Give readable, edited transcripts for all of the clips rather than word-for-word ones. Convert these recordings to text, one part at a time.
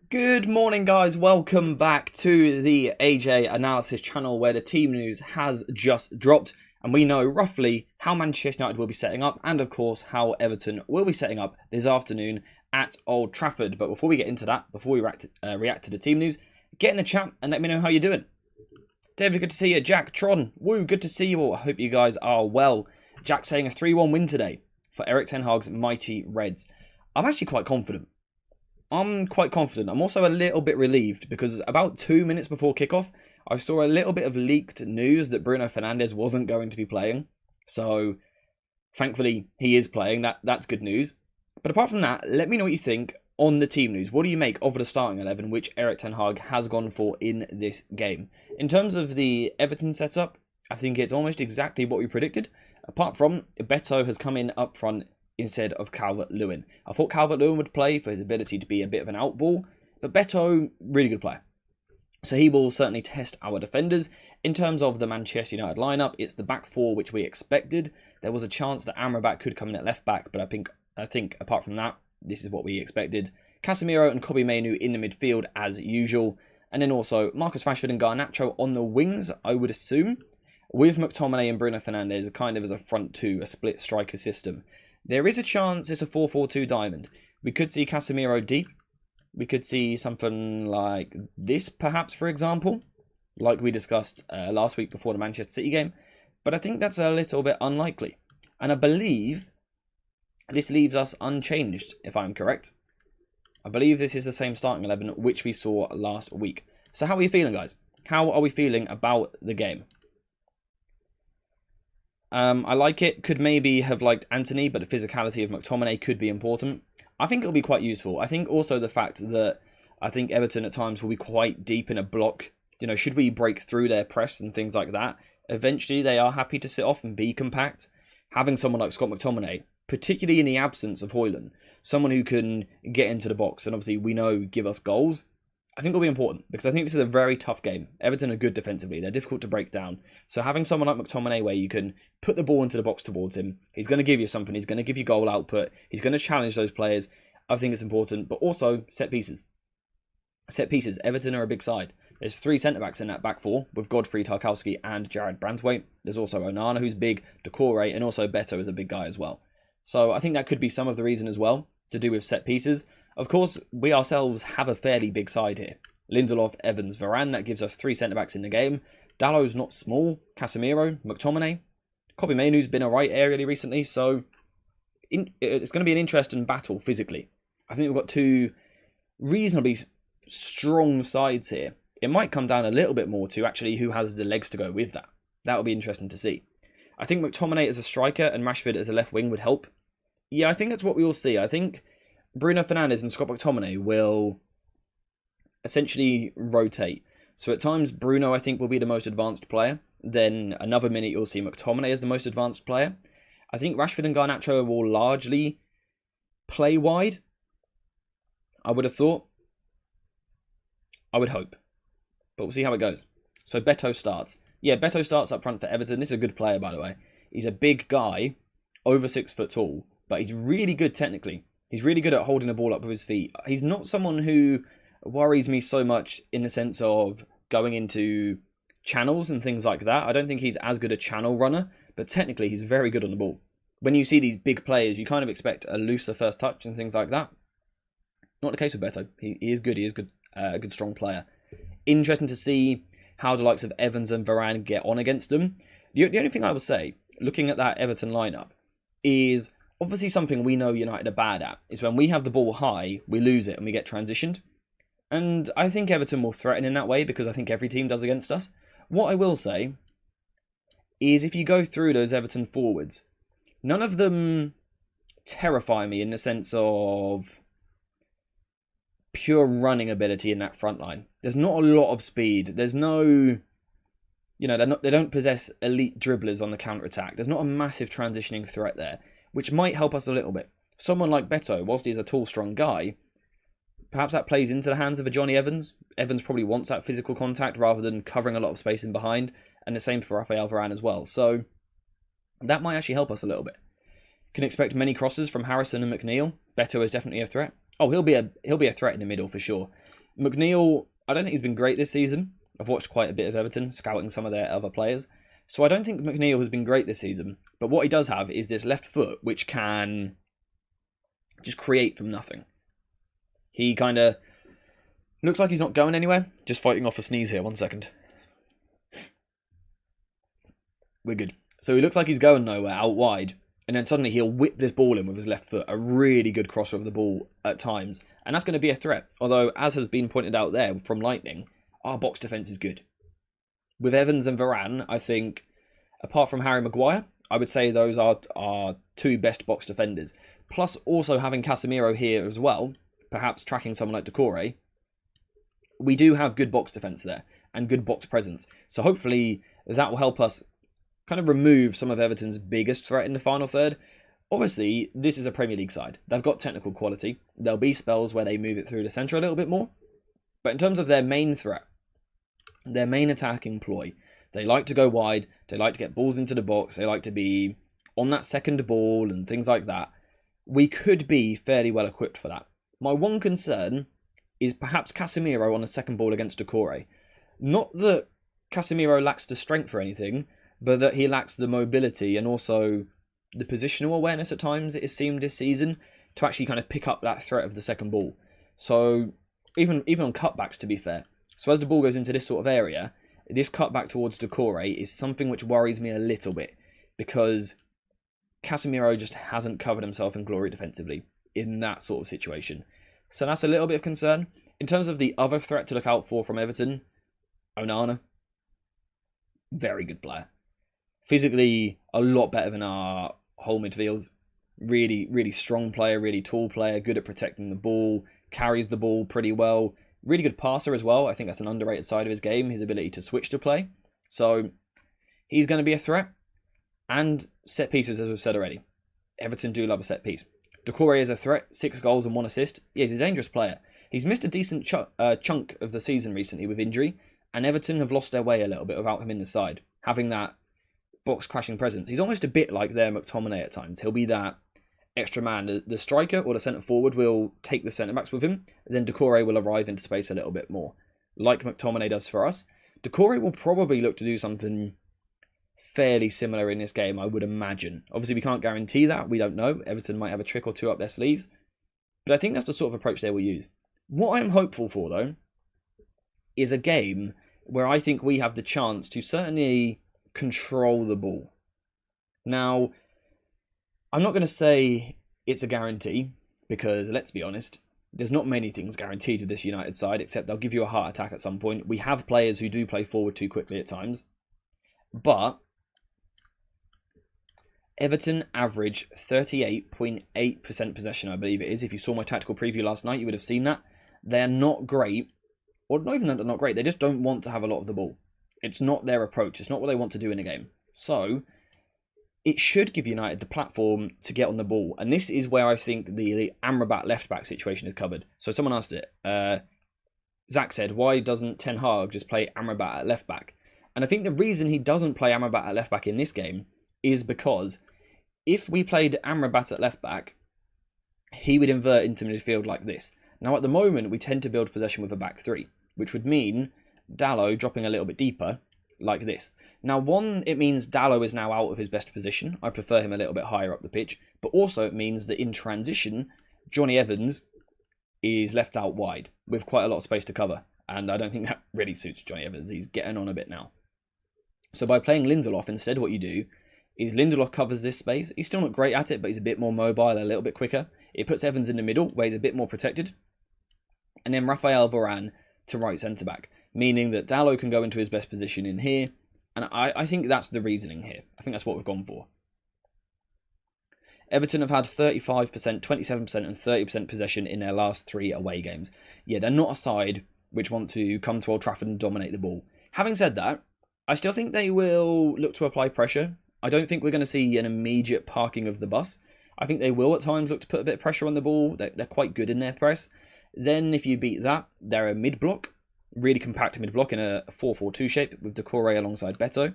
Good morning, guys. Welcome back to the AJ Analysis channel where the team news has just dropped and we know roughly how Manchester United will be setting up and, of course, how Everton will be setting up this afternoon at Old Trafford. But before we get into that, before we react to the team news, get in the chat and let me know how you're doing. David, good to see you. Jack, Tron, woo, good to see you all. I hope you guys are well. Jack saying a 3-1 win today for Erik ten Hag's mighty Reds. I'm actually quite confident. I'm also a little bit relieved because about 2 minutes before kickoff, I saw a little bit of leaked news that Bruno Fernandes wasn't going to be playing. So, thankfully, he is playing. That's good news. But apart from that, let me know what you think on the team news. What do you make of the starting 11, which Erik ten Hag has gone for in this game? In terms of the Everton setup, I think it's almost exactly what we predicted. Apart from, Beto has come in up front instead of Calvert-Lewin. I thought Calvert-Lewin would play for his ability to be a bit of an outball, but Beto, really good player. So he will certainly test our defenders. In terms of the Manchester United lineup, it's the back four which we expected. There was a chance that Amrabat could come in at left back, but I think apart from that, this is what we expected. Casemiro and Kobbie Mainoo in the midfield as usual. And then also Marcus Rashford and Garnacho on the wings, I would assume, with McTominay and Bruno Fernandes kind of as a front two, a split striker system. There is a chance it's a 4-4-2 diamond. We could see Casemiro deep. We could see something like this, perhaps, for example, like we discussed last week before the Manchester City game. But I think that's a little bit unlikely. And I believe this leaves us unchanged, if I'm correct. I believe this is the same starting 11 which we saw last week. So how are you feeling, guys? How are we feeling about the game? I like it. Could maybe have liked Anthony, but the physicality of McTominay could be important. I think it'll be quite useful. I think also the fact that I think Everton at times will be quite deep in a block. You know, should we break through their press and things like that, eventually they are happy to sit off and be compact. Having someone like Scott McTominay, particularly in the absence of Højlund, someone who can get into the box and obviously we know give us goals, I think will be important because I think this is a very tough game. Everton are good defensively. They're difficult to break down. So having someone like McTominay where you can put the ball into the box towards him, he's going to give you something. He's going to give you goal output. He's going to challenge those players. I think it's important. But also set pieces. Set pieces. Everton are a big side. There's 3 centre-backs in that back four with Godfrey, Tarkowski and Jared Branthwaite. There's also Onana who's big, Doucouré and also Beto is a big guy as well. So I think that could be some of the reason as well to do with set pieces. Of course, we ourselves have a fairly big side here. Lindelof, Evans, Varane, that gives us 3 centre-backs in the game. Dallow's not small. Casemiro, McTominay. Kobbie Mainoo's been alright aerially recently, so it's going to be an interesting battle physically. I think we've got 2 reasonably strong sides here. It might come down a little bit more to actually who has the legs to go with that. That will be interesting to see. I think McTominay as a striker and Rashford as a left wing would help. Yeah, I think that's what we will see. I think Bruno Fernandes and Scott McTominay will essentially rotate. So at times, Bruno, I think, will be the most advanced player. Then another minute, you'll see McTominay as the most advanced player. I think Rashford and Garnacho will largely play wide. I would have thought. I would hope. But we'll see how it goes. So Beto starts. Yeah, Beto starts up front for Everton. This is a good player, by the way. He's a big guy, over 6 foot tall, but he's really good technically. He's really good at holding the ball up with his feet. He's not someone who worries me so much in the sense of going into channels and things like that. I don't think he's as good a channel runner, but technically he's very good on the ball. When you see these big players, you kind of expect a looser first touch and things like that. Not the case with Beto. He is good. He is good, a good strong player. Interesting to see how the likes of Evans and Varane get on against them. The only thing I will say, looking at that Everton lineup, is obviously something we know United are bad at, is when we have the ball high, we lose it and we get transitioned. And I think Everton will threaten in that way because I think every team does against us. What I will say is if you go through those Everton forwards, none of them terrify me in the sense of pure running ability in that front line. There's not a lot of speed. There's no, they don't possess elite dribblers on the counter-attack. There's not a massive transitioning threat there, which might help us a little bit. Someone like Beto, whilst he's a tall, strong guy, perhaps that plays into the hands of a Johnny Evans. Evans probably wants that physical contact rather than covering a lot of space in behind, and the same for Raphael Varane as well. So that might actually help us a little bit. Can expect many crosses from Harrison and McNeil. Beto is definitely a threat. Oh, he'll be a threat in the middle for sure. McNeil, I don't think he's been great this season. I've watched quite a bit of Everton, scouting some of their other players. So I don't think McNeil has been great this season. But what he does have is this left foot, which can just create from nothing. He kind of looks like he's not going anywhere. Just fighting off a sneeze here, 1 second. We're good. So he looks like he's going nowhere, out wide. And then suddenly he'll whip this ball in with his left foot. A really good crosser of the ball at times. And that's going to be a threat. Although, as has been pointed out there from Lightning, our box defence is good. With Evans and Varane, I think, apart from Harry Maguire, I would say those are our two best box defenders. Plus also having Casemiro here as well, perhaps tracking someone like Doucouré, we do have good box defence there and good box presence. So hopefully that will help us kind of remove some of Everton's biggest threat in the final third. Obviously, this is a Premier League side. They've got technical quality. There'll be spells where they move it through the centre a little bit more. But in terms of their main threat, their main attacking ploy, they like to go wide, they like to get balls into the box, they like to be on that second ball and things like that. We could be fairly well equipped for that. My one concern is perhaps Casemiro on a second ball against Doucouré. Not that Casemiro lacks the strength or anything, but that he lacks the mobility and also the positional awareness at times, it has seemed this season, to actually kind of pick up that threat of the second ball. So even on cutbacks, to be fair. So as the ball goes into this sort of area, this cutback towards Doucouré is something which worries me a little bit, because Casemiro just hasn't covered himself in glory defensively in that sort of situation. So that's a little bit of concern. In terms of the other threat to look out for from Everton, Onana, very good player. Physically, a lot better than our whole midfield. Really, really strong player, really tall player, good at protecting the ball, carries the ball pretty well. Really good passer as well. I think that's an underrated side of his game, his ability to switch to play. So he's going to be a threat. And set pieces, as we've said already. Everton do love a set piece. Doucouré is a threat, 6 goals and 1 assist. Yeah, he's a dangerous player. He's missed a decent chunk of the season recently with injury, and Everton have lost their way a little bit without him in the side, having that box-crashing presence. He's almost a bit like their McTominay at times. He'll be that extra man. The striker or the centre-forward will take the centre-backs with him, and then Doucouré will arrive into space a little bit more, like McTominay does for us. Doucouré will probably look to do something fairly similar in this game, I would imagine. Obviously, we can't guarantee that. We don't know. Everton might have a trick or two up their sleeves. But I think that's the sort of approach they will use. What I'm hopeful for, though, is a game where I think we have the chance to certainly control the ball. Now, I'm not going to say it's a guarantee, because let's be honest, there's not many things guaranteed with this United side, except they'll give you a heart attack at some point. We have players who do play forward too quickly at times. But Everton average 38.8% possession, I believe it is. If you saw my tactical preview last night, you would have seen that. They're not great, or not even that they're not great, they just don't want to have a lot of the ball. It's not their approach, it's not what they want to do in a game. So, it should give United the platform to get on the ball. And this is where I think the Amrabat left-back situation is covered. So someone asked it. Zach said, why doesn't Ten Hag just play Amrabat at left-back? And I think the reason he doesn't play Amrabat at left-back in this game is because if we played Amrabat at left-back, he would invert into midfield like this. Now, at the moment, we tend to build possession with a back three, which would mean Dalot dropping a little bit deeper, like this. Now, one, it means Dalot is now out of his best position. I prefer him a little bit higher up the pitch. But also, it means that in transition, Johnny Evans is left out wide with quite a lot of space to cover. And I don't think that really suits Johnny Evans. He's getting on a bit now. So by playing Lindelof instead, what you do is Lindelof covers this space. He's still not great at it, but he's a bit more mobile, a little bit quicker. It puts Evans in the middle, where he's a bit more protected. And then Raphael Varane to right centre-back, meaning that Dalot can go into his best position in here. And I think that's the reasoning here. I think that's what we've gone for. Everton have had 35%, 27% and 30% possession in their last 3 away games. Yeah, they're not a side which want to come to Old Trafford and dominate the ball. Having said that, I still think they will look to apply pressure. I don't think we're going to see an immediate parking of the bus. I think they will at times look to put a bit of pressure on the ball. They're quite good in their press. Then if you beat that, they're a mid-block, really compact mid-block in a 4-4-2 shape with Doucouré alongside Beto,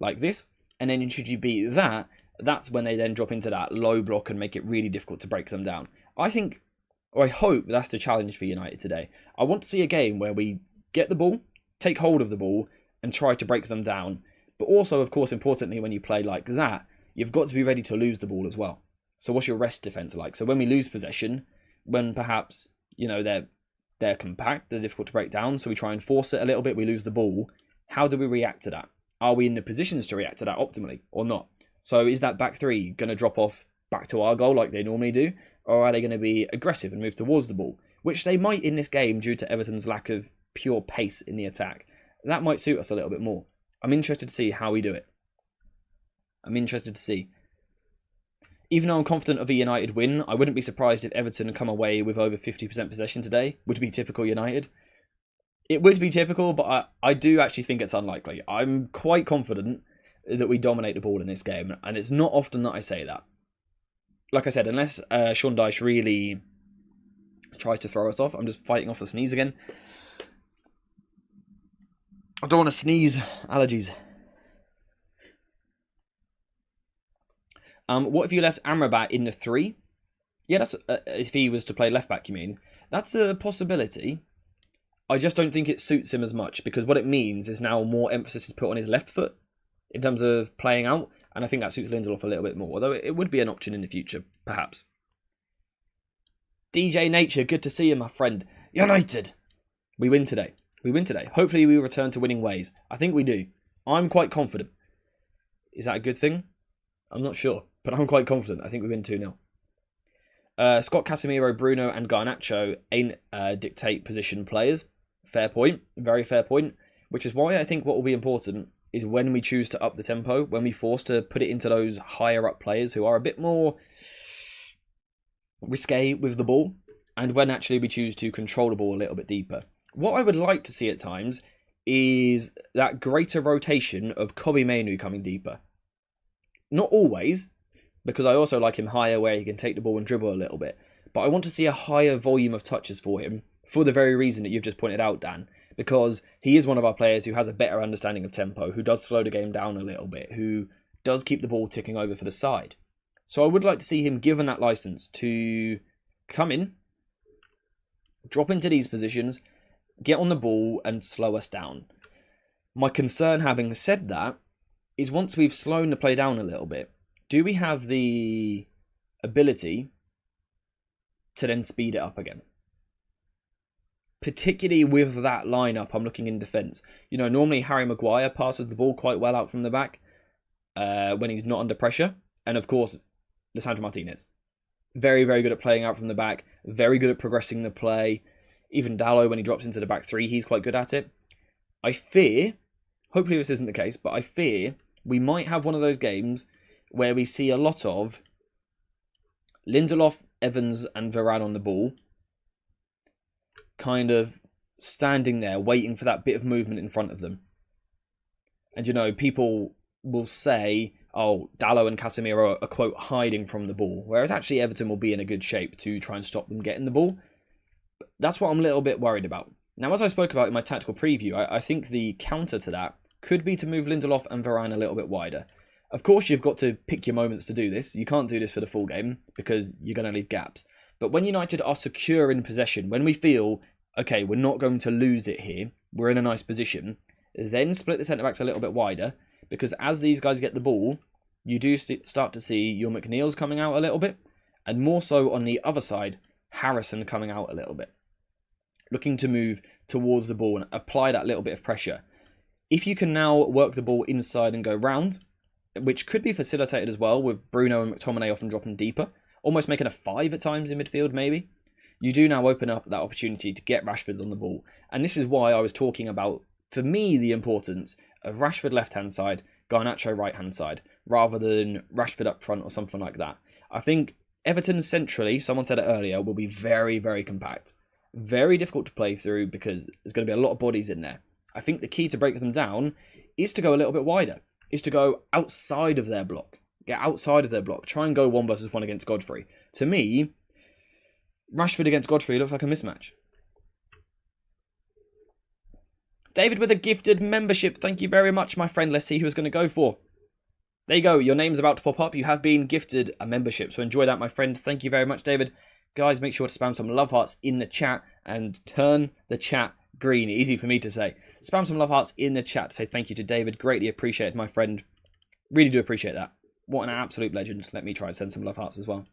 like this. And then should you beat that, that's when they then drop into that low block and make it really difficult to break them down. I think or I hope that's the challenge for United today. I want to see a game where we get the ball, take hold of the ball, and try to break them down. But also, of course, importantly, when you play like that, you've got to be ready to lose the ball as well. So what's your rest defence like? So when we lose possession, when perhaps, they're compact, they're difficult to break down, so we try and force it a little bit, we lose the ball, how do we react to that? Are we in the positions to react to that optimally or not? So is that back three going to drop off back to our goal like they normally do? Or are they going to be aggressive and move towards the ball? Which they might in this game due to Everton's lack of pure pace in the attack. That might suit us a little bit more. I'm interested to see how we do it. I'm interested to see. Even though I'm confident of a United win, I wouldn't be surprised if Everton come away with over 50% possession today. Would be typical United. It would be typical, but I do actually think it's unlikely. I'm quite confident that we dominate the ball in this game, and it's not often that I say that. Like I said, unless Sean Dyche really tries to throw us off. I'm just fighting off the sneeze again. I don't want to sneeze. Allergies. What if you left Amrabat in the 3? Yeah, that's if he was to play left back, you mean? That's a possibility. I just don't think it suits him as much, because what it means is now more emphasis is put on his left foot in terms of playing out, and I think that suits Lindelof a little bit more, although it would be an option in the future, perhaps. DJ Nature, good to see you, my friend. United! We win today. We win today. Hopefully we return to winning ways. I think we do. I'm quite confident. Is that a good thing? I'm not sure, but I'm quite confident. I think we win 2-0. Scott, Casemiro, Bruno and Garnacho ain't dictate position players. Fair point. Very fair point. Which is why I think what will be important is when we choose to up the tempo, when we force to put it into those higher up players who are a bit more risque with the ball, and when actually we choose to control the ball a little bit deeper. What I would like to see at times is that greater rotation of Kobbie Mainoo coming deeper. Not always, because I also like him higher where he can take the ball and dribble a little bit. But I want to see a higher volume of touches for him, for the very reason that you've just pointed out, Dan. Because he is one of our players who has a better understanding of tempo, who does slow the game down a little bit, who does keep the ball ticking over for the side. So I would like to see him given that license to come in, drop into these positions, get on the ball and slow us down. My concern, having said that, is once we've slowed the play down a little bit, do we have the ability to then speed it up again? Particularly with that lineup, I'm looking in defence. Normally Harry Maguire passes the ball quite well out from the back when he's not under pressure. And of course, Lisandro Martinez. Very, very good at playing out from the back. Very good at progressing the play. Even Dalot, when he drops into the back three, he's quite good at it. I fear, hopefully this isn't the case, but I fear we might have one of those games where we see a lot of Lindelof, Evans and Varane on the ball, kind of standing there waiting for that bit of movement in front of them. And people will say, oh, Dalot and Casemiro are, quote, hiding from the ball, whereas actually Everton will be in a good shape to try and stop them getting the ball. That's what I'm a little bit worried about. Now, as I spoke about in my tactical preview, I think the counter to that could be to move Lindelof and Varane a little bit wider. Of course, you've got to pick your moments to do this. You can't do this for the full game because you're going to leave gaps. But when United are secure in possession, when we feel, okay, we're not going to lose it here, we're in a nice position, then split the centre-backs a little bit wider, because as these guys get the ball, you do start to see your McNeils coming out a little bit, and more so on the other side, Harrison coming out a little bit, looking to move towards the ball and apply that little bit of pressure. If you can now work the ball inside and go round, which could be facilitated as well with Bruno and McTominay often dropping deeper, almost making a 5 at times in midfield maybe, you do now open up that opportunity to get Rashford on the ball. And this is why I was talking about, for me, the importance of Rashford left-hand side, Garnacho right-hand side, rather than Rashford up front or something like that. I think Everton centrally, someone said it earlier, will be very, very compact. Very difficult to play through because there's going to be a lot of bodies in there. I think the key to break them down is to go a little bit wider, is to go outside of their block. Get outside of their block. Try and go 1 versus 1 against Godfrey. To me, Rashford against Godfrey looks like a mismatch. David with a gifted membership. Thank you very much, my friend. Let's see who it's going to go for. There you go. Your name's about to pop up. You have been gifted a membership. So enjoy that, my friend. Thank you very much, David. Guys, make sure to spam some love hearts in the chat and turn the chat green. Easy for me to say. Spam some love hearts in the chat to say thank you to David. Greatly appreciated, my friend. Really do appreciate that. What an absolute legend. Let me try and send some love hearts as well.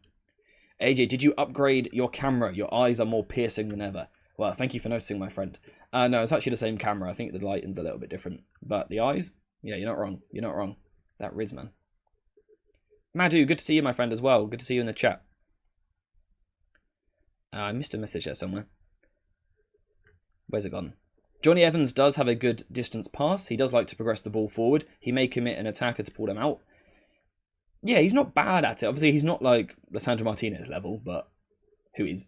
AJ, did you upgrade your camera? Your eyes are more piercing than ever. Well, thank you for noticing, my friend. No, it's actually the same camera. I think the lighting's a little bit different. But the eyes? Yeah, you're not wrong. You're not wrong. That Riz, man. Madhu, good to see you, my friend, as well. Good to see you in the chat. I missed a message there somewhere. Where's it gone? Johnny Evans does have a good distance pass. He does like to progress the ball forward. He may commit an attacker to pull them out. Yeah, he's not bad at it. Obviously, he's not like Lissandro Martinez level, but who is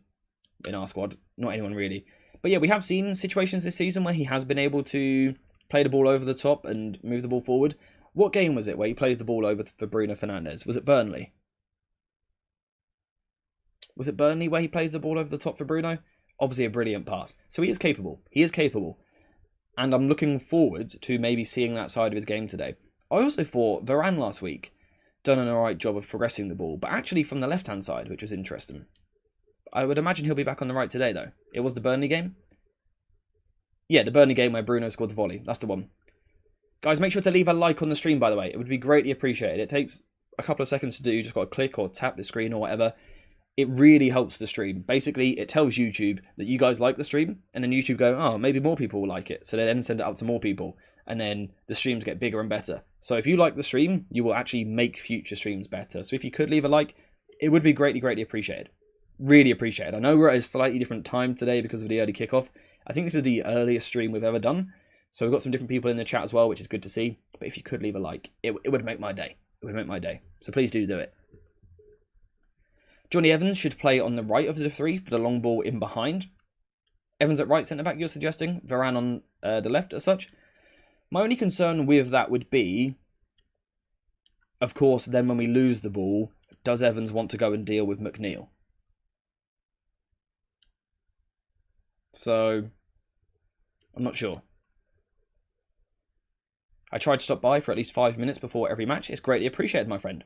in our squad? Not anyone really. But yeah, we have seen situations this season where he has been able to play the ball over the top and move the ball forward. What game was it where he plays the ball over for Bruno Fernandes? Was it Burnley? Was it Burnley where he plays the ball over the top for Bruno? Obviously a brilliant pass. So he is capable. He is capable. And I'm looking forward to maybe seeing that side of his game today. I also thought Varane last week done an alright job of progressing the ball, but actually from the left-hand side, which was interesting. I would imagine he'll be back on the right today, though. It was the Burnley game? Yeah, the Burnley game where Bruno scored the volley. That's the one. Guys, make sure to leave a like on the stream, by the way. It would be greatly appreciated. It takes a couple of seconds to do. You just got to click or tap the screen or whatever. It really helps the stream. Basically, it tells YouTube that you guys like the stream, and then YouTube go, oh, maybe more people will like it. So they then send it out to more people, and then the streams get bigger and better. So if you like the stream, you will actually make future streams better. So if you could leave a like, it would be greatly, greatly appreciated. Really appreciated. I know we're at a slightly different time today because of the early kickoff. I think this is the earliest stream we've ever done. So we've got some different people in the chat as well, which is good to see. But if you could leave a like, it would make my day. It would make my day. So please do it. Johnny Evans should play on the right of the three for the long ball in behind. Evans at right centre-back, you're suggesting? Varane on the left as such? My only concern with that would be, of course, then when we lose the ball, does Evans want to go and deal with McNeil? So, I'm not sure. I tried to stop by for at least 5 minutes before every match. It's greatly appreciated, my friend.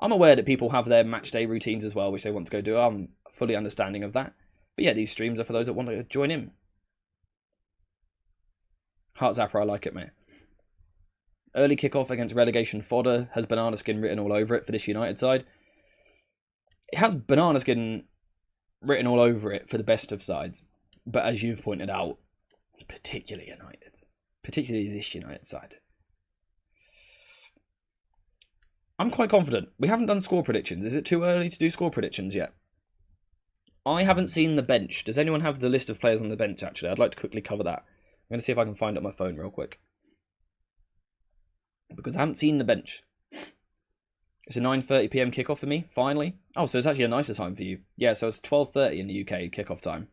I'm aware that people have their match day routines as well, which they want to go do. I'm fully understanding of that. But yeah, these streams are for those that want to join in. Heart Zapper, I like it, mate. Early kickoff against relegation fodder has banana skin written all over it for this United side. It has banana skin written all over it for the best of sides. But as you've pointed out, particularly United. Particularly this United side. I'm quite confident. We haven't done score predictions. Is it too early to do score predictions yet? I haven't seen the bench. Does anyone have the list of players on the bench, actually? I'd like to quickly cover that. I'm going to see if I can find it on my phone real quick. Because I haven't seen the bench. It's a 9:30 PM kickoff for me, finally. Oh, so it's actually a nicer time for you. Yeah, so it's 12:30 in the UK kickoff time.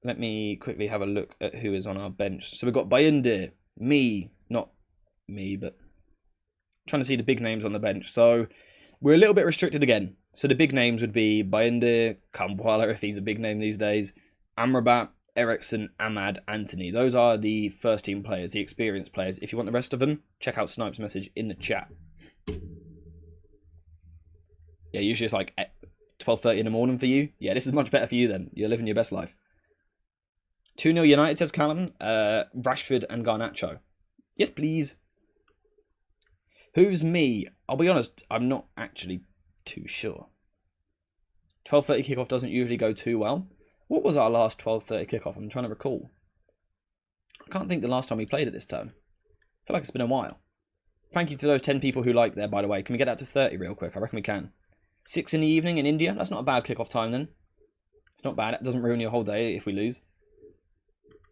Let me quickly have a look at who is on our bench. So we've got Bayındır, not me, but trying to see the big names on the bench. So we're a little bit restricted again. So the big names would be Bayındır, Kampala, if he's a big name these days, Amrabat, Eriksson, Ahmad, Anthony. Those are the first team players, the experienced players. If you want the rest of them, check out Snipe's message in the chat. Yeah, usually it's like 12:30 in the morning for you. Yeah, this is much better for you then. You're living your best life. 2-0 United, says Callum. Rashford and Garnacho. Yes, please. Who's me? I'll be honest, I'm not actually too sure. 12:30 kickoff doesn't usually go too well. What was our last 12:30 kickoff? I'm trying to recall. I can't think the last time we played it this term. I feel like it's been a while. Thank you to those 10 people who liked there, by the way. Can we get that to 30 real quick? I reckon we can. 6 in the evening in India. That's not a bad kickoff time then. It's not bad. It doesn't ruin your whole day if we lose.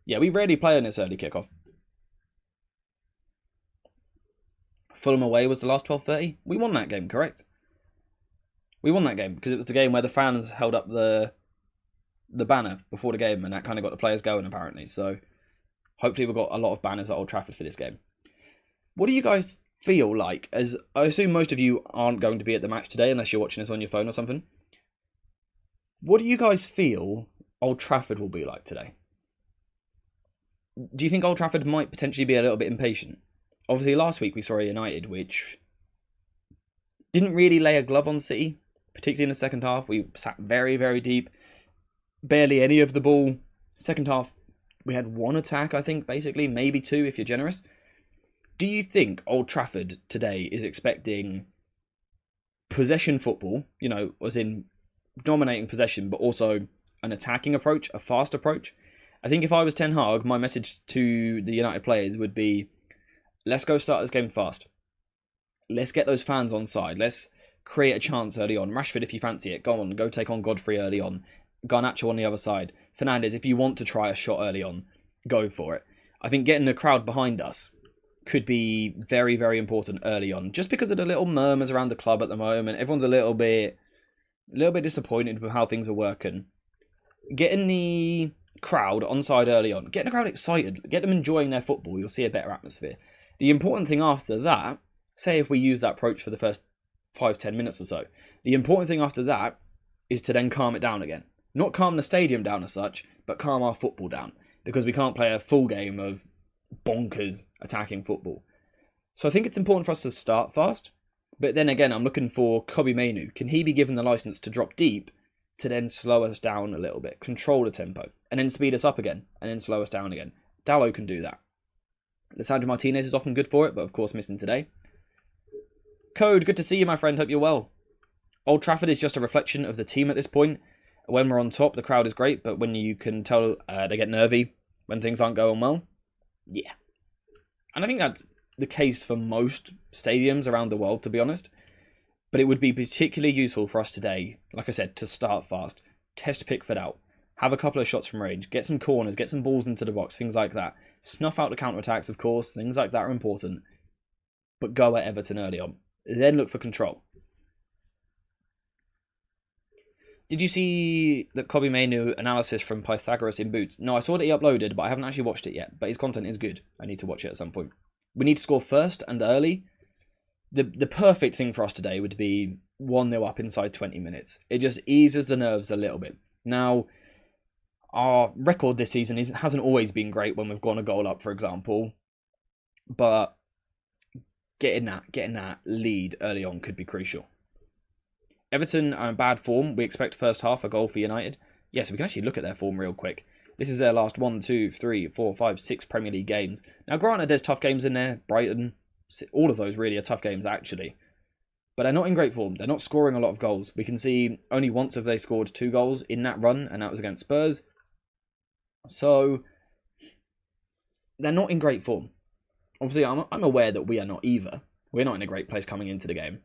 Yeah, we rarely play on this early kickoff. Fulham away was the last 12:30. We won that game, correct? We won that game because it was the game where the fans held up the banner before the game, and that kind of got the players going, apparently. So hopefully we've got a lot of banners at Old Trafford for this game. What do you guys feel like? As I assume most of you aren't going to be at the match today unless you're watching this on your phone or something. What do you guys feel Old Trafford will be like today? Do you think Old Trafford might potentially be a little bit impatient? Obviously, last week we saw a United which Didn't really lay a glove on City, particularly in the second half. We sat very, very deep. Barely any of the ball. Second half, we had one attack, I think, basically. Maybe two, if you're generous. Do you think Old Trafford today is expecting possession football, as in dominating possession, but also an attacking approach, a fast approach? I think if I was Ten Hag, my message to the United players would be, let's go start this game fast. Let's get those fans on side. Let's create a chance early on. Rashford, if you fancy it, go take on Godfrey early on. Garnacho on the other side. Fernandes, if you want to try a shot early on, go for it. I think getting the crowd behind us could be very, very important early on. Just because of the little murmurs around the club at the moment. Everyone's a little bit disappointed with how things are working. Getting the crowd on side early on. Getting the crowd excited. Get them enjoying their football. You'll see a better atmosphere. The important thing after that, say if we use that approach for the first 5-10 minutes or so, the important thing after that is to then calm it down again. Not calm the stadium down as such, but calm our football down. Because we can't play a full game of bonkers attacking football. So I think it's important for us to start fast. But then again, I'm looking for Kobbie Mainoo. Can he be given the license to drop deep to then slow us down a little bit, control the tempo, and then speed us up again, and then slow us down again? Dalot can do that. Lisandro Martinez is often good for it, but of course missing today. Code, good to see you, my friend. Hope you're well. Old Trafford is just a reflection of the team at this point. When we're on top, the crowd is great, but when you can tell they get nervy when things aren't going well, yeah. And I think that's the case for most stadiums around the world, to be honest. But it would be particularly useful for us today, like I said, to start fast, test Pickford out, have a couple of shots from range, get some corners, get some balls into the box, things like that. Snuff out the counter-attacks, of course, things like that are important. But go at Everton early on. Then look for control. Did you see the Kobbie Mainoo analysis from Pythagoras in Boots? No, I saw that he uploaded, but I haven't actually watched it yet. But his content is good. I need to watch it at some point. We need to score first and early. The perfect thing for us today would be 1-0 up inside 20 minutes. It just eases the nerves a little bit. Now, our record this season hasn't always been great when we've gone a goal up, for example. But getting that lead early on could be crucial. Everton are in bad form. We expect first half a goal for United. Yes, we can actually look at their form real quick. This is their last 1, 2, 3, 4, 5, 6 Premier League games. Now, granted, there's tough games in there. Brighton, all of those really are tough games, actually. But they're not in great form. They're not scoring a lot of goals. We can see only once have they scored 2 goals in that run, and that was against Spurs. So, they're not in great form. Obviously, I'm aware that we are not either. We're not in a great place coming into the game.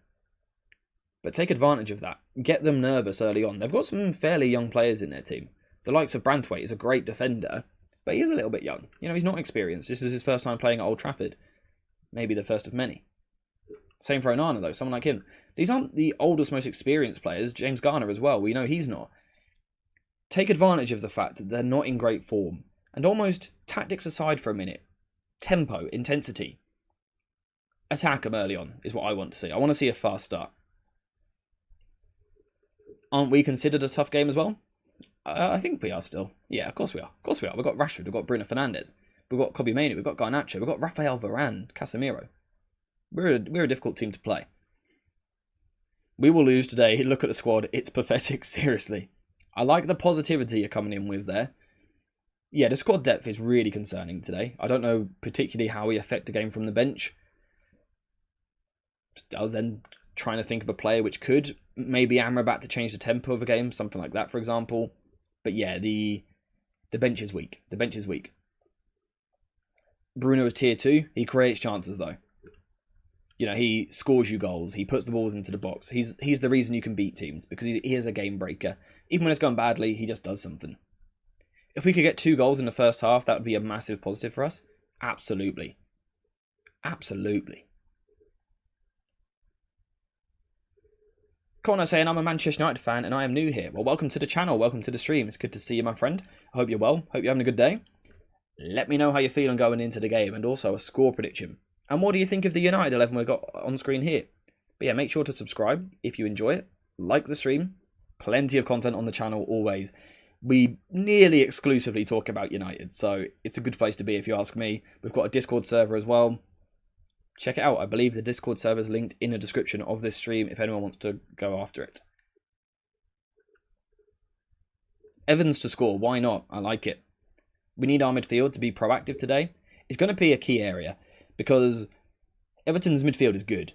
But take advantage of that. Get them nervous early on. They've got some fairly young players in their team. The likes of Branthwaite is a great defender, but he is a little bit young. He's not experienced. This is his first time playing at Old Trafford. Maybe the first of many. Same for Onana, though. Someone like him. These aren't the oldest, most experienced players. James Garner as well. We know he's not. Take advantage of the fact that they're not in great form. And almost, tactics aside for a minute, tempo, intensity. Attack them early on is what I want to see. I want to see a fast start. Aren't we considered a tough game as well? I think we are still. Yeah, of course we are. Of course we are. We've got Rashford, we've got Bruno Fernandes, we've got Kobbie Mainoo, we've got Garnacho, we've got Rafael Varane, Casemiro. We're a difficult team to play. We will lose today. Look at the squad. It's pathetic, seriously. I like the positivity you're coming in with there. Yeah, the squad depth is really concerning today. I don't know particularly how we affect the game from the bench. I was then trying to think of a player which could. Maybe Amrabat to change the tempo of a game, something like that, for example. But yeah, the bench is weak. The bench is weak. Bruno is tier 2. He creates chances, though. He scores you goals. He puts the balls into the box. He's the reason you can beat teams, because he is a game breaker. Even when it's gone badly, he just does something. If we could get 2 goals in the first half, that would be a massive positive for us. Absolutely. Absolutely. Connor saying, I'm a Manchester United fan and I am new here. Well, welcome to the channel. Welcome to the stream. It's good to see you, my friend. I hope you're well. Hope you're having a good day. Let me know how you're feeling going into the game, and also a score prediction. And what do you think of the United 11 we've got on screen here? But yeah, make sure to subscribe if you enjoy it. Like the stream. Plenty of content on the channel always. We nearly exclusively talk about United, so it's a good place to be if you ask me. We've got a Discord server as well. Check it out. I believe the Discord server is linked in the description of this stream if anyone wants to go after it. Evans to score. Why not? I like it. We need our midfield to be proactive today. It's going to be a key area because Everton's midfield is good.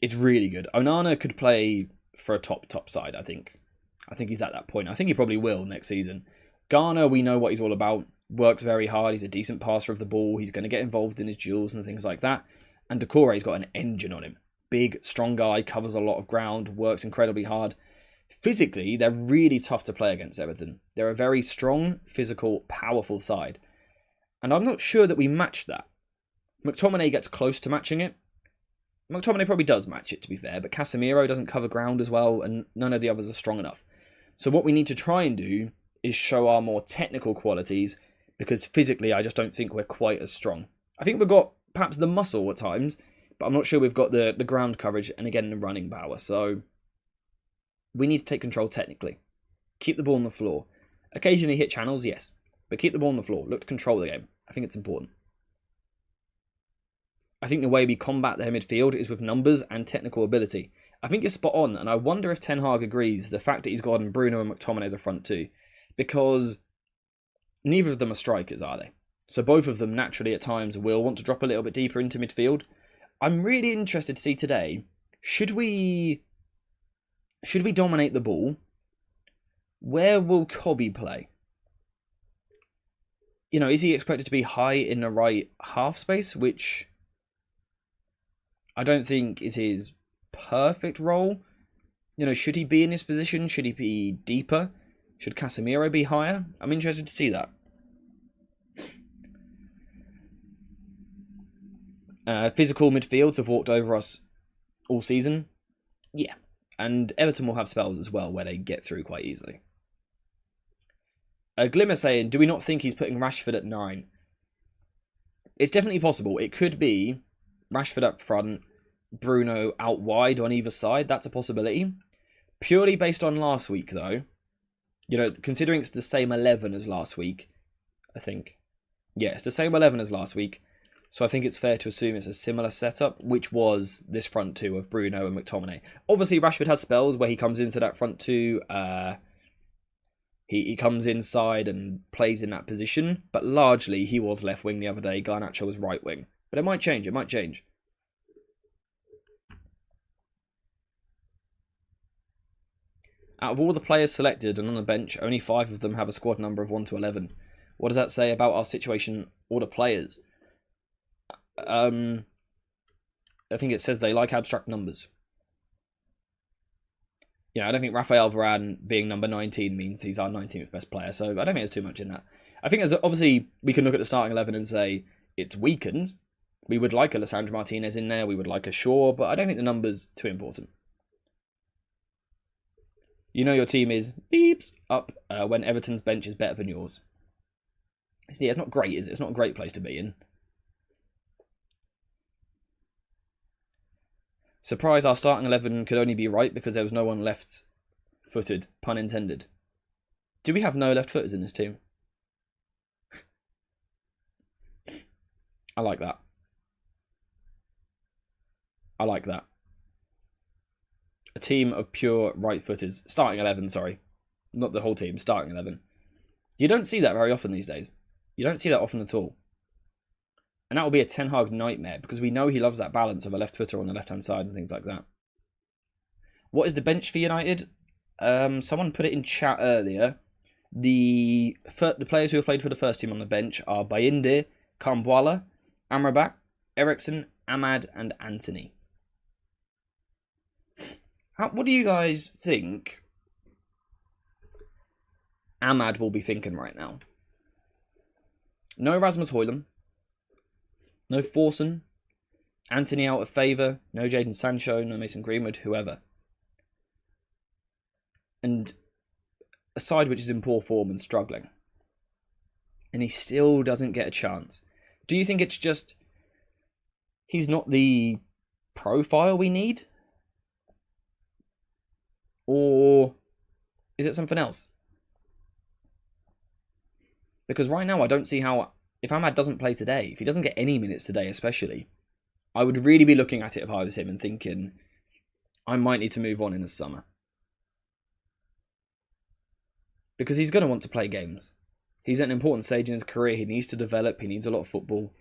It's really good. Onana could play for a top side, I think. I think he's at that point. I think he probably will next season. Garner, we know what he's all about. Works very hard. He's a decent passer of the ball. He's going to get involved in his duels and things like that. And Decore's got an engine on him. Big, strong guy, covers a lot of ground, works incredibly hard. Physically, they're really tough to play against Everton. They're a very strong, physical, powerful side. And I'm not sure that we match that. McTominay gets close to matching it. McTominay probably does match it, to be fair, but Casemiro doesn't cover ground as well, and none of the others are strong enough. So what we need to try and do is show our more technical qualities, because physically I just don't think we're quite as strong. I think we've got perhaps the muscle at times, but I'm not sure we've got the ground coverage and again the running power. So we need to take control technically. Keep the ball on the floor. Occasionally hit channels, yes, but keep the ball on the floor. Look to control the game. I think it's important. I think the way we combat their midfield is with numbers and technical ability. I think you're spot on, and I wonder if Ten Hag agrees the fact that he's gotten Bruno and McTominay as a front two, because neither of them are strikers, are they? So both of them naturally at times will want to drop a little bit deeper into midfield. I'm really interested to see today, should we dominate the ball? Where will Cobby play? You know, is he expected to be high in the right half space, which I don't think is his perfect role. You know, should he be in this position? Should he be deeper? Should Casemiro be higher? I'm interested to see that. Physical midfields have walked over us all season. Yeah. And Everton will have spells as well where they get through quite easily. Glimmer saying, do we not think he's putting Rashford at 9? It's definitely possible. It could be Rashford up front, Bruno out wide on either side. That's a possibility. Purely based on last week, though. You know, considering it's the same 11 as last week, I think. Yeah, it's the same 11 as last week. So I think it's fair to assume it's a similar setup, which was this front two of Bruno and McTominay. Obviously, Rashford has spells where he comes into that front two. He comes inside and plays in that position. But largely, he was left wing the other day. Garnacho was right wing. But it might change. It might change. Out of all the players selected and on the bench, only 5 of them have a squad number of 1 to 11. What does that say about our situation or the players? I think it says they like abstract numbers. Yeah, I don't think Rafael Varane being number 19 means he's our 19th best player, so I don't think there's too much in that. I think obviously we can look at the starting 11 and say it's weakened. We would like a Lisandro Martinez in there, we would like a Shaw, but I don't think the number's too important. You know your team is beeps up when Everton's bench is better than yours. Yeah, it's not great, is it? It's not a great place to be in. Surprise, our starting 11 could only be right because there was no one left-footed, pun intended. Do we have no left-footers in this team? I like that. I like that. A team of pure right-footers. Starting 11, sorry. Not the whole team, starting 11. You don't see that very often these days. You don't see that often at all. And that will be a Ten Hag nightmare because we know he loves that balance of a left footer on the left-hand side and things like that. What is the bench for United? Someone put it in chat earlier. The players who have played for the first team on the bench are Bayinde, Kambwala, Amrabat, Ericsson, Ahmad and Anthony. What do you guys think Ahmad will be thinking right now? No Rasmus Højlund. No Forson. Anthony out of favour. No Jadon Sancho. No Mason Greenwood. Whoever. And a side which is in poor form and struggling. And he still doesn't get a chance. Do you think it's just he's not the profile we need? Or is it something else? Because right now I don't see how... If Ahmad doesn't play today, if he doesn't get any minutes today especially, I would really be looking at it if I was him and thinking, I might need to move on in the summer. Because he's going to want to play games. He's at an important stage in his career. He needs to develop. He needs a lot of football.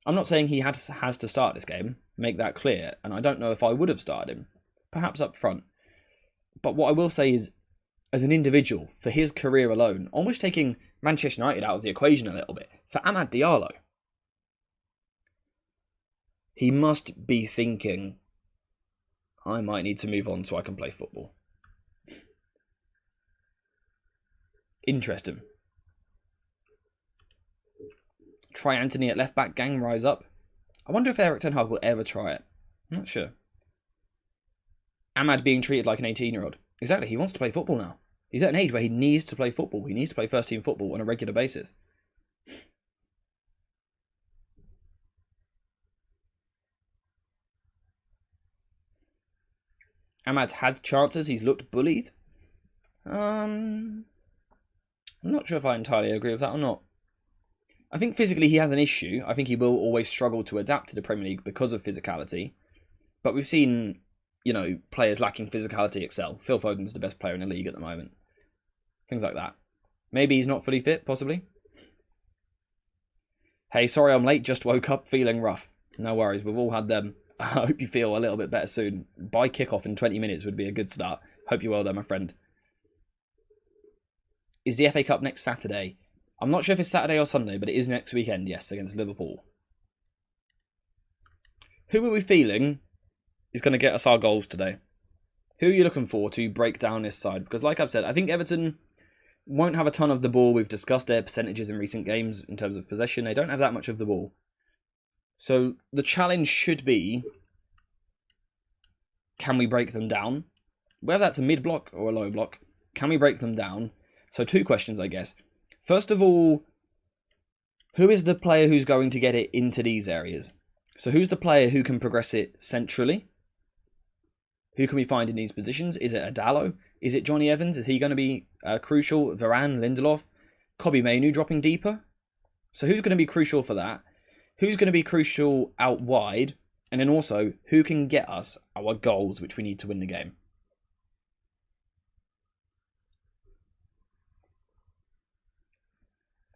I'm not saying he has to start this game. Make that clear. And I don't know if I would have started him. Perhaps up front. But what I will say is, as an individual, for his career alone, almost taking Manchester United out of the equation a little bit, for Amad Diallo, he must be thinking, I might need to move on so I can play football. Interesting. Try Anthony at left back, gang rise up. I wonder if Eric Ten Hag will ever try it. I'm not sure. Amad being treated like an 18-year-old. Exactly, he wants to play football now. He's at an age where he needs to play football. He needs to play first team football on a regular basis. Amad's had chances. He's looked bullied. I'm not sure if I entirely agree with that or not. I think physically he has an issue. I think he will always struggle to adapt to the Premier League because of physicality. But we've seen, players lacking physicality excel. Phil Foden's the best player in the league at the moment. Things like that. Maybe he's not fully fit, possibly. Hey, sorry I'm late. Just woke up feeling rough. No worries, we've all had them. I hope you feel a little bit better soon. By kickoff in 20 minutes would be a good start. Hope you're well there, my friend. Is the FA Cup next Saturday? I'm not sure if it's Saturday or Sunday, but it is next weekend, yes, against Liverpool. Who are we feeling is going to get us our goals today? Who are you looking for to break down this side? Because like I've said, I think Everton won't have a ton of the ball. We've discussed their percentages in recent games in terms of possession. They don't have that much of the ball. So the challenge should be, can we break them down? Whether that's a mid-block or a low block, can we break them down? So 2 questions, I guess. First of all, who is the player who's going to get it into these areas? So who's the player who can progress it centrally? Who can we find in these positions? Is it Adalo? Is it Johnny Evans? Is he going to be crucial? Varane, Lindelof, Kobbie Mainoo dropping deeper? So who's going to be crucial for that? Who's going to be crucial out wide? And then also, who can get us our goals, which we need to win the game?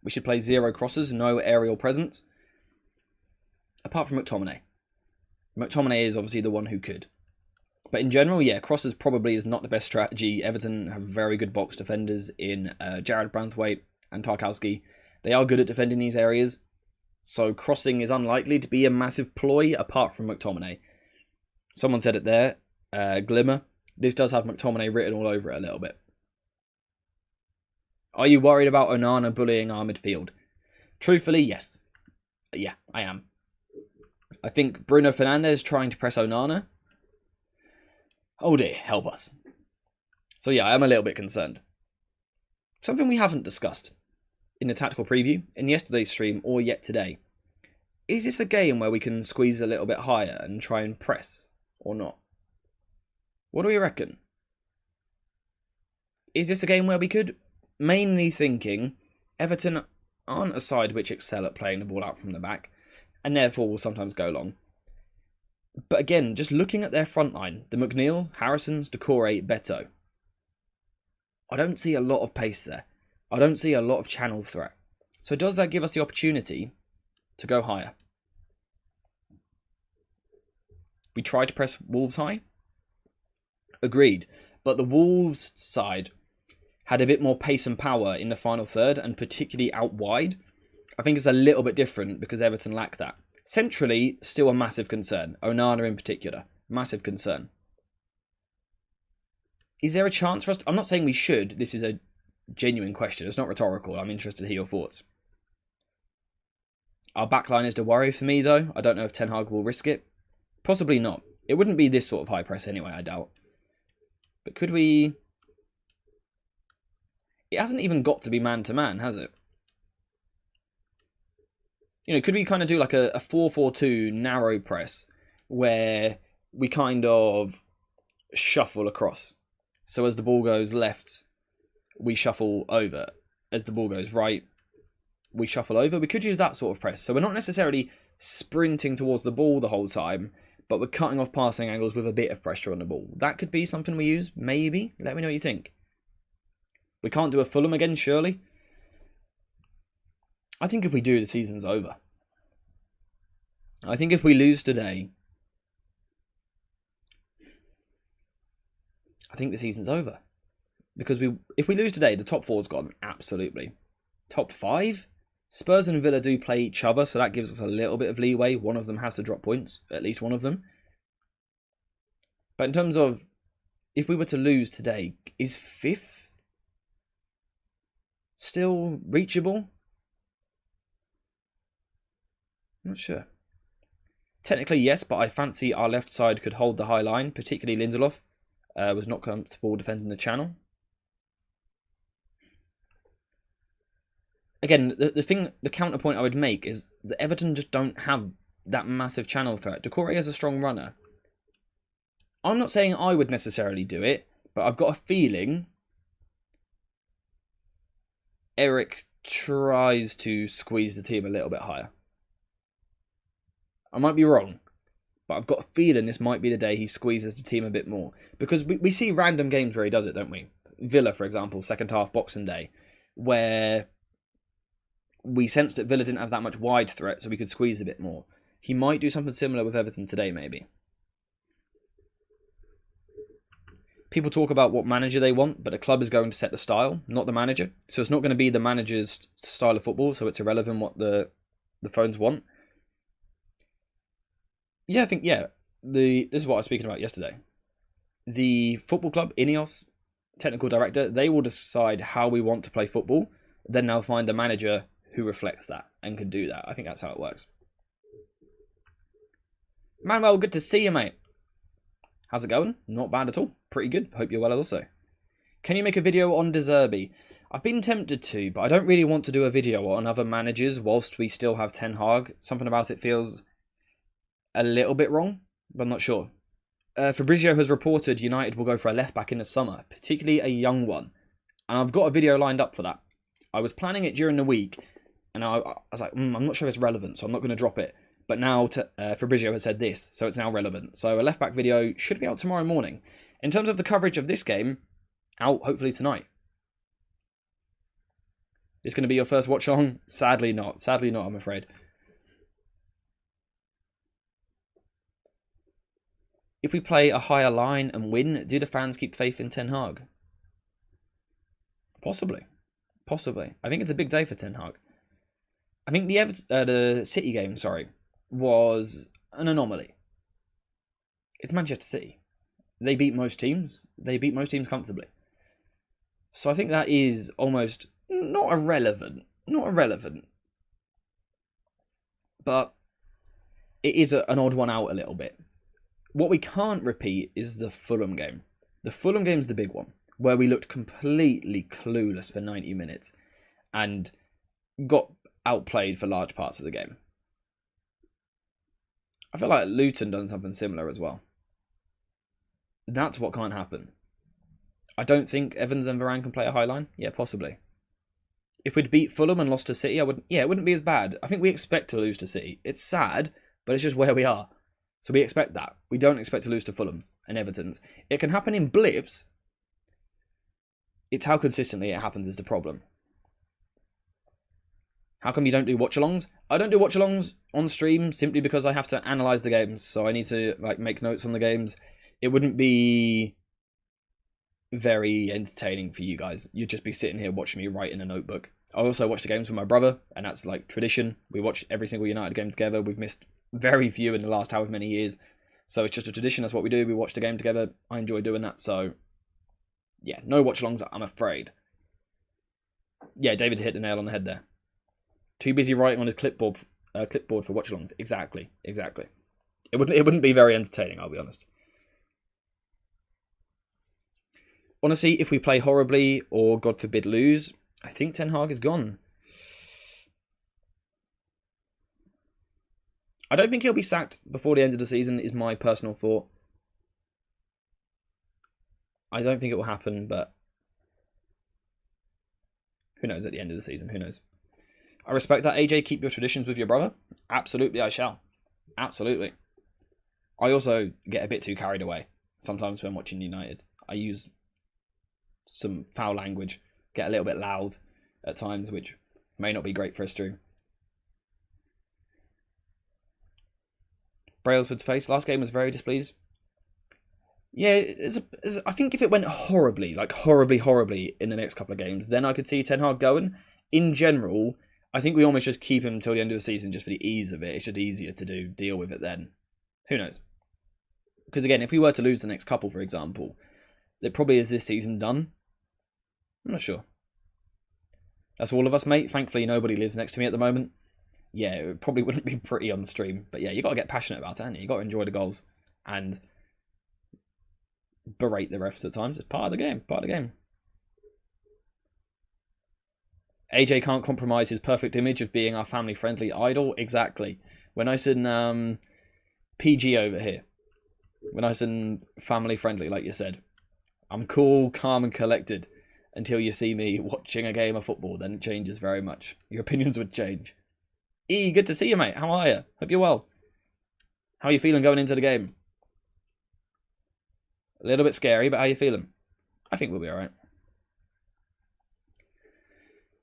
We should play 0 crosses, no aerial presence. Apart from McTominay. McTominay is obviously the one who could. But in general, yeah, crosses probably is not the best strategy. Everton have very good box defenders in Jared Branthwaite and Tarkowski. They are good at defending these areas. So crossing is unlikely to be a massive ploy apart from McTominay. Someone said it there, Glimmer. This does have McTominay written all over it a little bit. Are you worried about Onana bullying our midfield? Truthfully, yes. Yeah, I am. I think Bruno Fernandes trying to press Onana. Oh dear, help us. So yeah, I am a little bit concerned. Something we haven't discussed in the tactical preview, in yesterday's stream, or yet today. Is this a game where we can squeeze a little bit higher and try and press, or not? What do we reckon? Is this a game where we could? Mainly thinking Everton aren't a side which excel at playing the ball out from the back, and therefore will sometimes go long. But again, just looking at their front line, the McNeil, Harrisons, Decore, Beto, I don't see a lot of pace there. I don't see a lot of channel threat. So does that give us the opportunity to go higher? We tried to press Wolves high. Agreed. But the Wolves side had a bit more pace and power in the final third, and particularly out wide. I think it's a little bit different because Everton lack that. Centrally, still a massive concern. Onana in particular, massive concern. Is there a chance for us? I'm not saying we should. This is a genuine question. It's not rhetorical. I'm interested to hear your thoughts. Our backline is the worry for me, though. I don't know if Ten Hag will risk it. Possibly not. It wouldn't be this sort of high press anyway, I doubt. But could we... It hasn't even got to be man-to-man, has it? Could we kind of do like a 4-4-2 narrow press where we kind of shuffle across? So as the ball goes left, we shuffle over. As the ball goes right, we shuffle over. We could use that sort of press. So we're not necessarily sprinting towards the ball the whole time, but we're cutting off passing angles with a bit of pressure on the ball. That could be something we use, maybe. Let me know what you think. We can't do a Fulham again, surely. I think if we do, the season's over. I think if we lose today, I think the season's over. Because if we lose today, the top four's gone, absolutely. Top 5? Spurs and Villa do play each other, so that gives us a little bit of leeway. One of them has to drop points, at least one of them. But in terms of, if we were to lose today, is 5th still reachable? Not sure. Technically, yes, but I fancy our left side could hold the high line, particularly Lindelof. Was not comfortable defending the channel. Again, the counterpoint I would make is that Everton just don't have that massive channel threat. Doucouré is a strong runner. I'm not saying I would necessarily do it, but I've got a feeling Eric tries to squeeze the team a little bit higher. I might be wrong, but I've got a feeling this might be the day he squeezes the team a bit more. Because we see random games where he does it, don't we? Villa, for example, second half Boxing Day, where we sensed that Villa didn't have that much wide threat, so we could squeeze a bit more. He might do something similar with Everton today, maybe. People talk about what manager they want, but the club is going to set the style, not the manager. So it's not going to be the manager's style of football, so it's irrelevant what the phones want. Yeah, I think, this is what I was speaking about yesterday. The football club, Ineos, technical director, they will decide how we want to play football. Then they'll find a manager who reflects that and can do that. I think that's how it works. Manuel, good to see you, mate. How's it going? Not bad at all. Pretty good. Hope you're well also. Can you make a video on De Zerbi? I've been tempted to, but I don't really want to do a video on other managers whilst we still have Ten Hag. Something about it feels a little bit wrong, but I'm not sure. Fabrizio has reported United will go for a left-back in the summer, particularly a young one. And I've got a video lined up for that. I was planning it during the week, and I was like, I'm not sure if it's relevant, so I'm not going to drop it. But now Fabrizio has said this, so it's now relevant. So a left-back video should be out tomorrow morning. In terms of the coverage of this game, out hopefully tonight. It's going to be your first watch-along? Sadly not. Sadly not, I'm afraid. If we play a higher line and win, do the fans keep faith in Ten Hag? Possibly. Possibly. I think it's a big day for Ten Hag. I think the City game, was an anomaly. It's Manchester City. They beat most teams. They beat most teams comfortably. So I think that is almost not irrelevant. Not irrelevant. But it is an odd one out a little bit. What we can't repeat is the Fulham game. The Fulham game's the big one, where we looked completely clueless for 90 minutes and got outplayed for large parts of the game. I feel like Luton done something similar as well. That's what can't happen. I don't think Evans and Varane can play a high line. Yeah, possibly. If we'd beat Fulham and lost to City, it wouldn't be as bad. I think we expect to lose to City. It's sad, but it's just where we are. So we expect that. We don't expect to lose to Fulhams and Evertons. It can happen in blips. It's how consistently it happens is the problem. How come you don't do watch-alongs? I don't do watch-alongs on stream simply because I have to analyse the games. So I need to make notes on the games. It wouldn't be very entertaining for you guys. You'd just be sitting here watching me write in a notebook. I also watch the games with my brother, and that's like tradition. We watch every single United game together. We've missed very few in the last however many years. So it's just a tradition. That's what we do. We watch the game together. I enjoy doing that. So yeah, no watch-alongs, I'm afraid. Yeah, David hit the nail on the head there. Too busy writing on his clipboard for watch-alongs. Exactly. It wouldn't be very entertaining, I'll be honest. Honestly, if we play horribly or, God forbid, lose, I think Ten Hag is gone. I don't think he'll be sacked before the end of the season, is my personal thought. I don't think it will happen, but who knows at the end of the season? Who knows? I respect that, AJ. Keep your traditions with your brother. Absolutely, I shall. Absolutely. I also get a bit too carried away sometimes when watching United. I use some foul language, get a little bit loud at times, which may not be great for a stream. Brailsford's face. Last game was very displeased. Yeah, I think if it went horribly, like horribly in the next couple of games, then I could see Ten Hag going. In general, I think we almost just keep him until the end of the season just for the ease of it. It's just easier to deal with it then. Who knows? Because again, if we were to lose the next couple, for example, it probably is this season done. I'm not sure. That's all of us, mate. Thankfully, nobody lives next to me at the moment. Yeah, it probably wouldn't be pretty on stream. But yeah, you got to get passionate about it, haven't you? You got to enjoy the goals and berate the refs at times. It's part of the game. AJ can't compromise his perfect image of being our family-friendly idol. Exactly. We're nice and PG over here. We're nice and family-friendly, like you said. I'm cool, calm, and collected until you see me watching a game of football. Then it changes very much. Your opinions would change. E, good to see you, mate. How are you? Hope you're well. How are you feeling going into the game? A little bit scary, but how are you feeling? I think we'll be alright.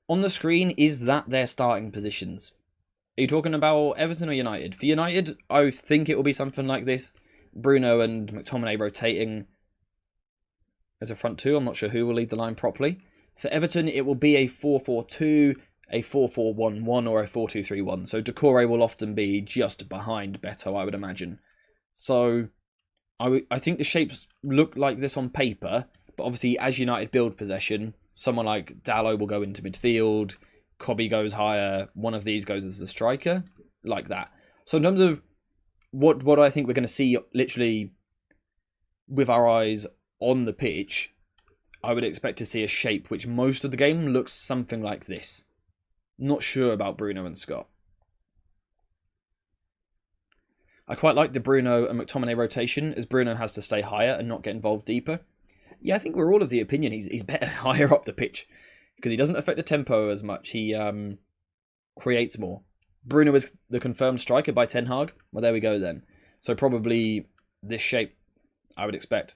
On the screen, is that their starting positions? Are you talking about Everton or United? For United, I think it will be something like this. Bruno and McTominay rotating as a front two. I'm not sure who will lead the line properly. For Everton, it will be a 4-4-2, a 4-4-1-1, or a 4-2-3-1. So Doucouré will often be just behind Beto, I would imagine. So I think the shapes look like this on paper, but obviously as United build possession, someone like Dalot will go into midfield, Cobby goes higher, one of these goes as the striker, like that. So in terms of what I think we're going to see literally with our eyes on the pitch, I would expect to see a shape which most of the game looks something like this. Not sure about Bruno and Scott. I quite like the Bruno and McTominay rotation, as Bruno has to stay higher and not get involved deeper. Yeah, I think we're all of the opinion he's better higher up the pitch, because he doesn't affect the tempo as much. He creates more. Bruno is the confirmed striker by Ten Hag. Well, there we go then. So probably this shape, I would expect.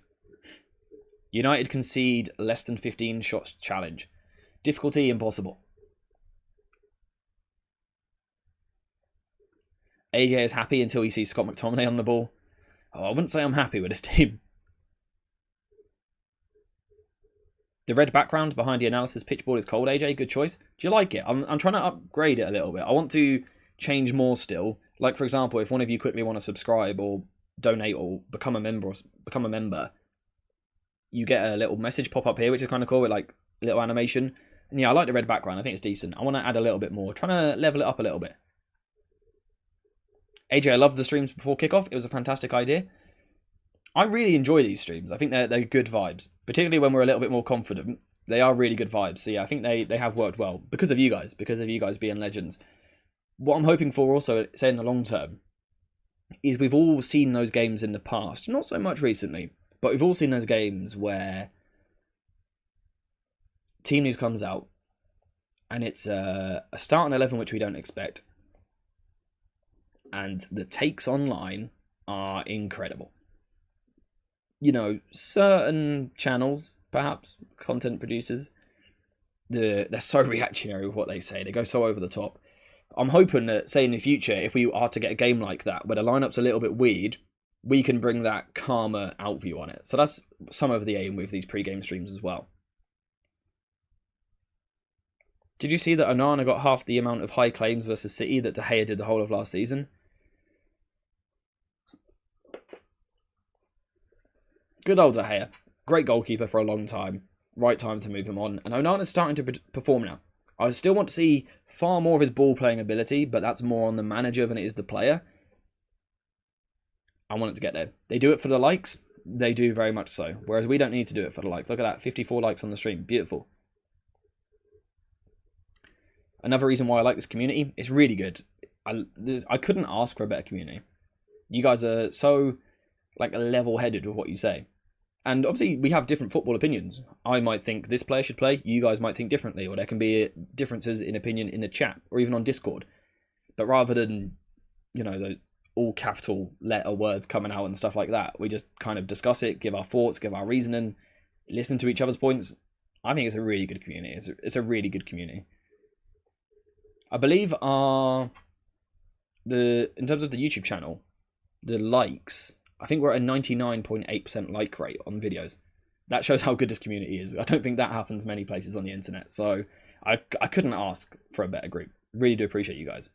United concede less than 15 shots challenge. Difficulty impossible. AJ is happy until he sees Scott McTominay on the ball. Oh, I wouldn't say I'm happy with this team. The red background behind the analysis pitchboard is cold, AJ. Good choice. Do you like it? I'm trying to upgrade it a little bit. I want to change more still. Like, for example, if one of you quickly want to subscribe or donate or become a member, you get a little message pop up here, which is kind of cool with like a little animation. And yeah, I like the red background. I think it's decent. I want to add a little bit more. Trying to level it up a little bit. AJ, I love the streams before kickoff. It was a fantastic idea. I really enjoy these streams. I think they're good vibes, particularly when we're a little bit more confident. They are really good vibes. So yeah, I think they have worked well because of you guys being legends. What I'm hoping for also, say in the long term, is we've all seen those games in the past. Not so much recently, but we've all seen those games where team news comes out and it's a starting 11 which we don't expect. And the takes online are incredible. You know, certain channels, perhaps, content producers, they're so reactionary with what they say. They go so over the top. I'm hoping that, say in the future, if we are to get a game like that, where the lineup's a little bit weird, we can bring that calmer outview on it. So that's some of the aim with these pre-game streams as well. Did you see that Onana got half the amount of high claims versus City that De Gea did the whole of last season? Good old De Gea. Great goalkeeper for a long time. Right time to move him on. And Onana's starting to perform now. I still want to see far more of his ball-playing ability, but that's more on the manager than it is the player. I want it to get there. They do it for the likes. They do very much so. Whereas we don't need to do it for the likes. Look at that. 54 likes on the stream. Beautiful. Another reason why I like this community, it's really good. I couldn't ask for a better community. You guys are so like level-headed with what you say. And obviously, we have different football opinions. I might think this player should play. You guys might think differently. Or there can be differences in opinion in the chat. Or even on Discord. But rather than you know, the all capital letter words coming out and stuff like that. We just kind of discuss it, give our thoughts, give our reasoning, listen to each other's points. I think it's a really good community. It's a really good community. I believe in terms of the YouTube channel, the likes, I think we're at a 99.8% like rate on videos. That shows how good this community is. I don't think that happens many places on the internet. So I couldn't ask for a better group. Really do appreciate you guys.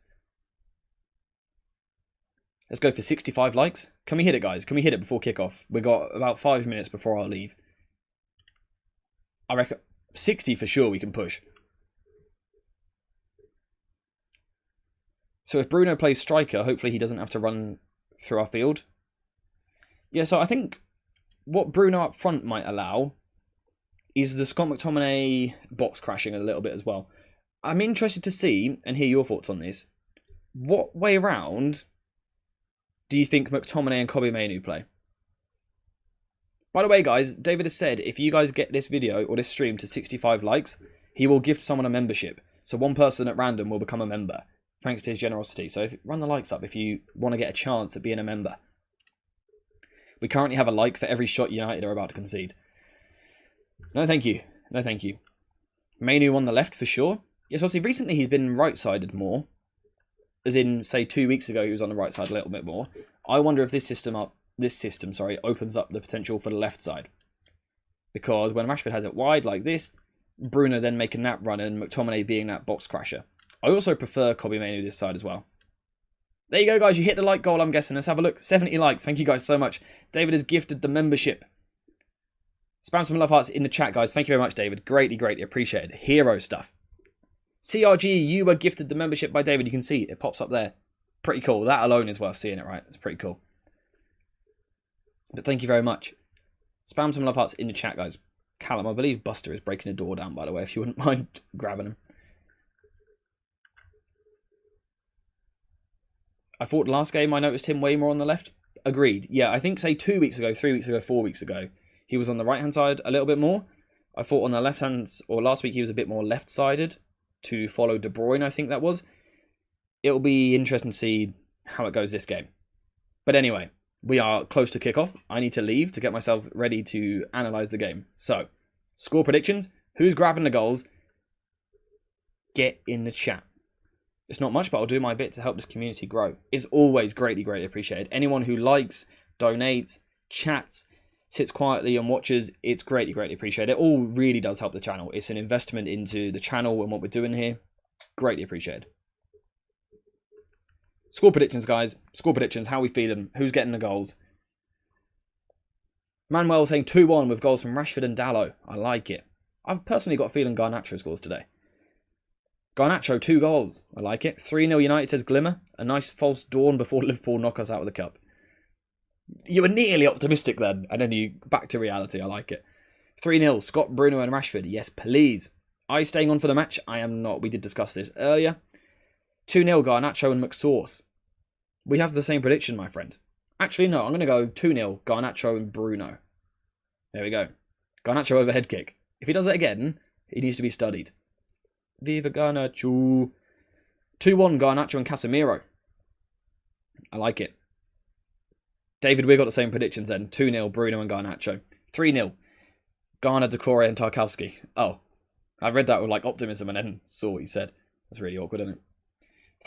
Let's go for 65 likes. Can we hit it, guys? Can we hit it before kickoff? We've got about 5 minutes before I'll leave. I reckon 60 for sure we can push. So if Bruno plays striker, hopefully he doesn't have to run through our field. Yeah, so I think what Bruno up front might allow is the Scott McTominay box crashing a little bit as well. I'm interested to see and hear your thoughts on this. What way around do you think McTominay and Kobbie Mainoo play? By the way, guys, David has said if you guys get this video or this stream to 65 likes, he will gift someone a membership. So one person at random will become a member, thanks to his generosity. So run the likes up if you want to get a chance at being a member. We currently have a like for every shot United are about to concede. No, thank you. No, thank you. Mainoo on the left for sure. Yes, obviously, recently he's been right-sided more. As in, say, 2 weeks ago, he was on the right side a little bit more. I wonder if this system opens up the potential for the left side. Because when Rashford has it wide like this, Bruno then making that run and McTominay being that box crasher. I also prefer Kobbie Mainoo this side as well. There you go, guys. You hit the like goal, I'm guessing. Let's have a look. 70 likes. Thank you guys so much. David has gifted the membership. Spam some love hearts in the chat, guys. Thank you very much, David. Greatly, greatly appreciated. Hero stuff. CRG, you were gifted the membership by David. You can see it pops up there. Pretty cool. That alone is worth seeing it, right? It's pretty cool. But thank you very much. Spam some love hearts in the chat, guys. Callum, I believe Buster is breaking the door down, by the way, if you wouldn't mind grabbing him. I thought last game I noticed him way more on the left. Agreed. Yeah, I think, say, 2 weeks ago, 3 weeks ago, 4 weeks ago, he was on the right-hand side a little bit more. I thought on the left-hand, or last week, he was a bit more left-sided to follow De Bruyne, I think that was. It'll be interesting to see how it goes this game. But anyway, we are close to kickoff. I need to leave to get myself ready to analyse the game. So, score predictions. Who's grabbing the goals? Get in the chat. It's not much, but I'll do my bit to help this community grow. It's always greatly, greatly appreciated. Anyone who likes, donates, chats, sits quietly and watches, it's greatly, greatly appreciated. It all really does help the channel. It's an investment into the channel and what we're doing here. Greatly appreciated. Score predictions, guys. Score predictions. How we feeling? Who's getting the goals? Manuel saying 2-1 with goals from Rashford and Dalot. I like it. I've personally got a feeling Garnacho scores today. Garnacho, 2 goals. I like it. 3-0 United, says Glimmer. A nice false dawn before Liverpool knock us out of the cup. You were nearly optimistic then, and then you back to reality. I like it. 3-0 Scott, Bruno and Rashford. Yes, please. Are you staying on for the match? I am not. We did discuss this earlier. 2-0 Garnacho and McSauce. We have the same prediction, my friend. Actually, no. I'm going to go 2-0 Garnacho and Bruno. There we go. Garnacho overhead kick. If he does it again, he needs to be studied. Viva Garnacho. 2-1 Garnacho and Casemiro. I like it. David, we got the same predictions then. 2-0 Bruno and Garnacho. 3-0 Garner, Decore and Tarkowski. Oh, I read that with like optimism and then saw what you said. That's really awkward, isn't it?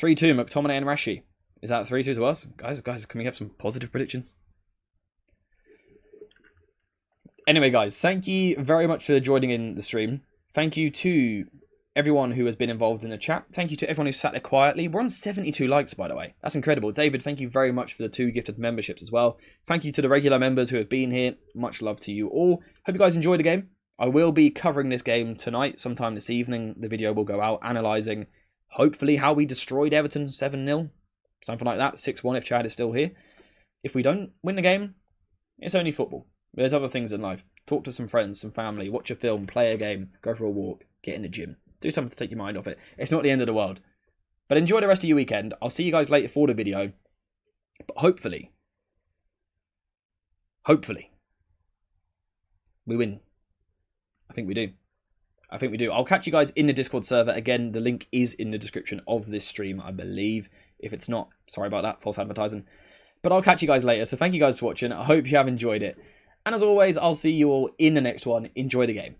3-2 McTominay and Rashi. Is that 3-2 to us? Guys, can we have some positive predictions? Anyway, guys, thank you very much for joining in the stream. Thank you to everyone who has been involved in the chat. Thank you to everyone who sat there quietly. We're on 72 likes, by the way. That's incredible. David, thank you very much for the 2 gifted memberships as well. Thank you to the regular members who have been here. Much love to you all. Hope you guys enjoyed the game. I will be covering this game tonight, sometime this evening. The video will go out analysing, hopefully, how we destroyed Everton 7-0. Something like that. 6-1 if Chad is still here. If we don't win the game, it's only football. There's other things in life. Talk to some friends, some family, watch a film, play a game, go for a walk, get in the gym. Do something to take your mind off it. It's not the end of the world. But enjoy the rest of your weekend. I'll see you guys later for the video. But hopefully, we win. I think we do. I think we do. I'll catch you guys in the Discord server. Again, the link is in the description of this stream, I believe. If it's not, sorry about that, false advertising. But I'll catch you guys later. So thank you guys for watching. I hope you have enjoyed it. And as always, I'll see you all in the next one. Enjoy the game.